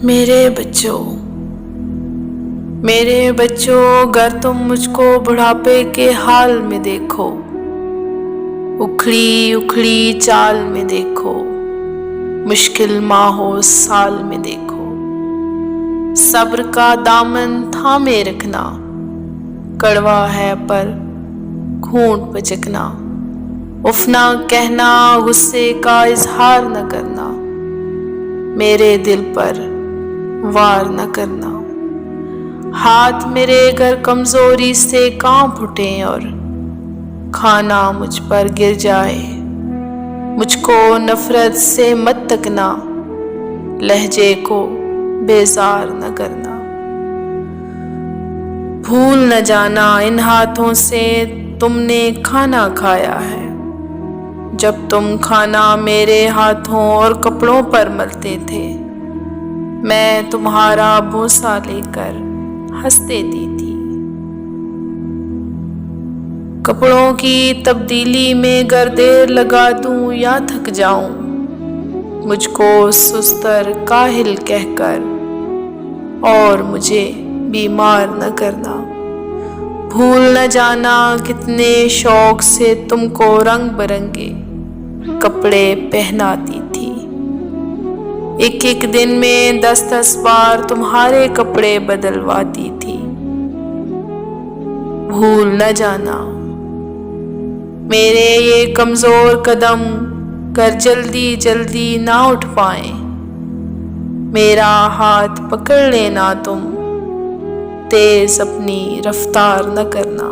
میرے بچوں گر تم مجھ کو بڑھاپے کے حال میں دیکھو، اکھڑی اکھڑی چال میں دیکھو، مشکل ماہو سال میں دیکھو، صبر کا دامن تھامے رکھنا، کڑوا ہے پر گھونٹ پچکنا، اف نہ کہنا، غصے کا اظہار نہ کرنا، میرے دل پر وار نہ کرنا، ہاتھ میرے گر کمزوری سے کانپ اٹھیں اور کھانا مجھ پر گر جائے، مجھ کو نفرت سے مت تکنا، لہجے کو بیزار نہ کرنا، بھول نہ جانا ان ہاتھوں سے تم نے کھانا کھایا ہے، جب تم کھانا میرے ہاتھوں اور کپڑوں پر ملتے تھے، میں تمہارا بوسہ لے کر ہنس دیتی تھی، کپڑوں کی تبدیلی میں گر دیر لگا دوں یا تھک جاؤں، مجھ کو سستر کاہل کہہ کر اور مجھے بیمار نہ کرنا، بھول نہ جانا کتنے شوق سے تم کو رنگ برنگے کپڑے پہناتی تھی، ایک ایک دن میں 10 بار تمہارے کپڑے بدلواتی تھی، بھول نہ جانا میرے یہ کمزور قدم گر جلدی جلدی نہ اٹھ پائیں، میرا ہاتھ پکڑ لینا تم، تیز اپنی رفتار نہ کرنا،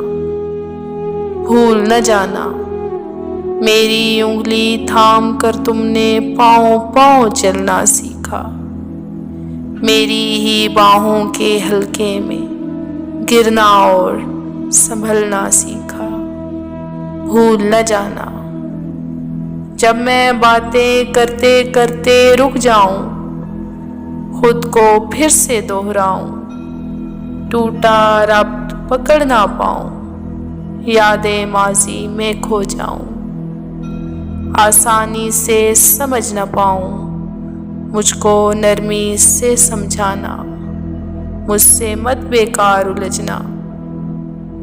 بھول نہ جانا میری انگلی تھام کر تم نے پاؤں پاؤں چلنا سیکھا، میری ہی باہوں کے حلقے میں گرنا اور سنبھلنا سیکھا، بھول نہ جانا جب میں باتیں کرتے کرتے رک جاؤں، خود کو پھر سے دہراؤں، ٹوٹا ربط پکڑ نہ پاؤں، یادیں ماضی میں کھو جاؤں، آسانی سے سمجھ نہ پاؤں، مجھ کو نرمی سے سمجھانا، مجھ سے مت بیکار الجھنا،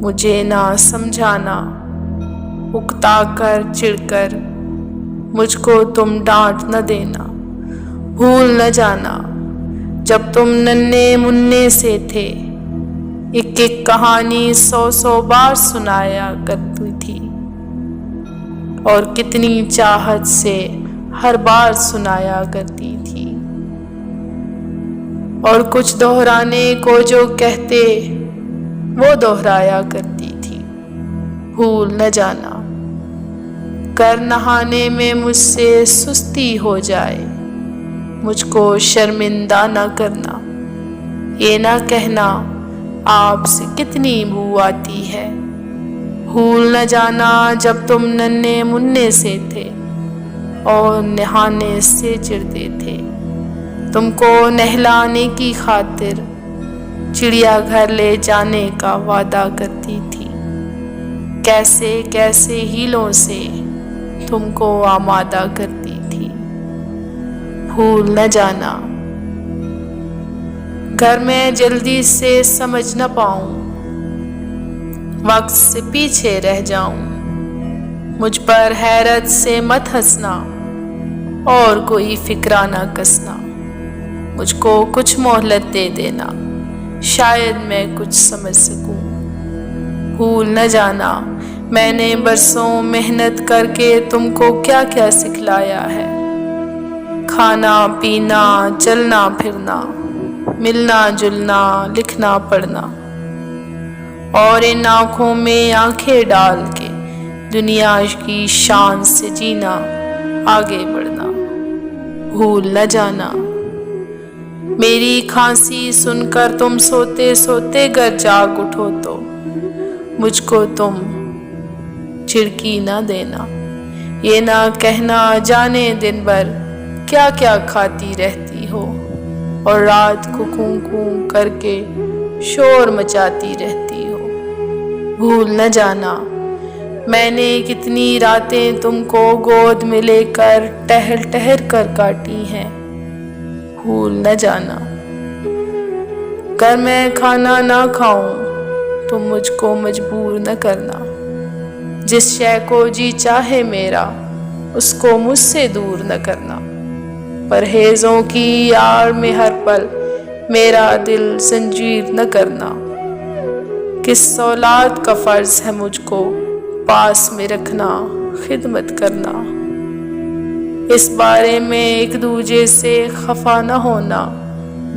مجھے نہ سمجھانا، اکتا کر چڑ کر مجھ کو تم ڈانٹ نہ دینا، بھول نہ جانا جب تم ننھے منھے سے تھے، ایک ایک کہانی 100 بار سنایا کرتی تھی، اور کتنی چاہت سے ہر بار سنایا کرتی تھی، اور کچھ دہرانے کو جو کہتے وہ دہرایا کرتی تھی، بھول نہ جانا گر نہانے میں مجھ سے سستی ہو جائے، مجھ کو شرمندہ نہ کرنا، یہ نہ کہنا آپ سے کتنی بو آتی ہے، بھول نہ جانا جب تم ننھے منھے سے تھے اور نہانے سے چڑھتے تھے، تم کو نہلانے کی خاطر چڑیا گھر لے جانے کا وعدہ کرتی تھی، کیسے کیسے ہیلوں سے تم کو آمادہ کرتی تھی، بھول نہ جانا گر میں جلدی سے سمجھ نہ پاؤں، وقت سے پیچھے رہ جاؤں، مجھ پر حیرت سے مت ہنسنا اور کوئی فکرہ نہ کسنا، مجھ کو کچھ مہلت دے دینا، شاید میں کچھ سمجھ سکوں، بھول نہ جانا میں نے برسوں محنت کر کے تم کو کیا کیا سکھلایا ہے، کھانا پینا چلنا پھرنا، ملنا جلنا لکھنا پڑھنا، اور ان آنکھوں میں آنکھیں ڈال کے دنیا کی شان سے جینا آگے بڑھنا، بھول نہ جانا میری کھانسی سن کر تم سوتے سوتے گر جاگ اٹھو تو مجھ کو تم چڑکی نہ دینا، یہ نہ کہنا جانے دن بھر کیا کیا کھاتی رہتی ہو اور رات کو کوں کوں کر کے شور مچاتی رہتی ہو، بھول نہ جانا میں نے کتنی راتیں تم کو گود میں لے کر ٹہل ٹہل کر کاٹی ہیں، بھول نہ جانا۔ اگر میں کھانا نہ کھاؤں تو مجھ کو مجبور نہ کرنا، جس شے کو جی چاہے میرا اس کو مجھ سے دور نہ کرنا، پرہیزوں کی آڑ میں ہر پل میرا دل زنجیر نہ کرنا، کس اولاد کا فرض ہے مجھ کو پاس میں رکھنا، خدمت کرنا، اس بارے میں ایک دوجے سے خفا نہ ہونا،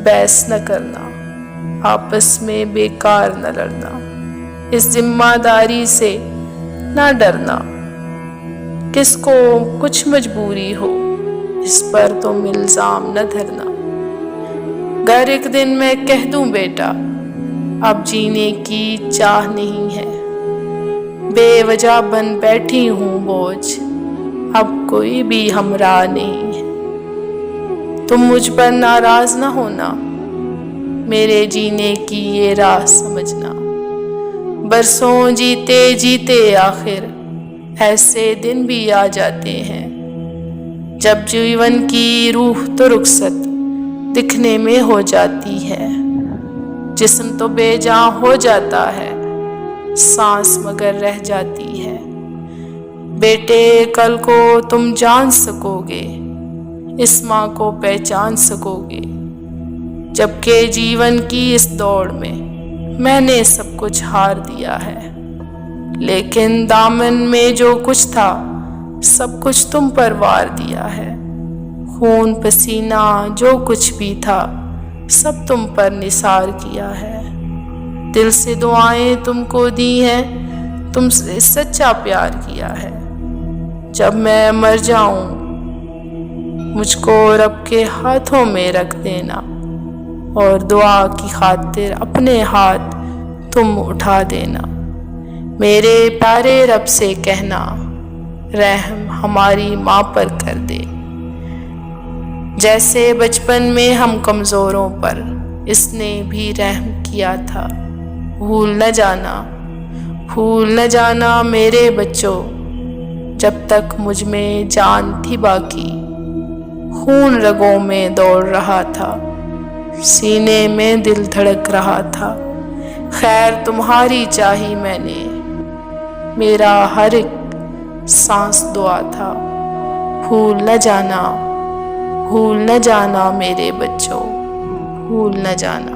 بحث نہ کرنا، آپس میں بیکار نہ لڑنا، اس ذمہ داری سے نہ ڈرنا، کس کو کچھ مجبوری ہو اس پر تم الزام نہ دھرنا، گر ایک دن میں کہہ دوں بیٹا اب جینے کی چاہ نہیں ہے، بے وجہ بن بیٹھی ہوں بوجھ اب کوئی بھی ہمراہ نہیں ہے، تم مجھ پر ناراض نہ ہونا، میرے جینے کی یہ راہ سمجھنا، برسوں جیتے جیتے آخر ایسے دن بھی آ جاتے ہیں جب جیون کی روح تو رخصت دکھنے میں ہو جاتی ہے، جسم تو بے جان ہو جاتا ہے، سانس مگر رہ جاتی ہے، بیٹے کل کو تم جان سکو گے، اس ماں کو پہچان سکو گے، جبکہ جیون کی اس دوڑ میں نے سب کچھ ہار دیا ہے، لیکن دامن میں جو کچھ تھا سب کچھ تم پر وار دیا ہے، خون پسینہ جو کچھ بھی تھا سب تم پر نثار کیا ہے، دل سے دعائیں تم کو دی ہیں، تم سے سچا پیار کیا ہے، جب میں مر جاؤں مجھ کو رب کے ہاتھوں میں رکھ دینا، اور دعا کی خاطر اپنے ہاتھ تم اٹھا دینا، میرے پیارے رب سے کہنا رحم ہماری ماں پر کر دے، جیسے بچپن میں ہم کمزوروں پر اس نے بھی رحم کیا تھا، بھول نہ جانا میرے بچوں، جب تک مجھ میں جان تھی باقی، خون رگوں میں دوڑ رہا تھا، سینے میں دل دھڑک رہا تھا، خیر تمہاری چاہی میں نے، میرا ہر ایک سانس دعا تھا، بھول نہ جانا میرے بچوں، بھول نہ جانا۔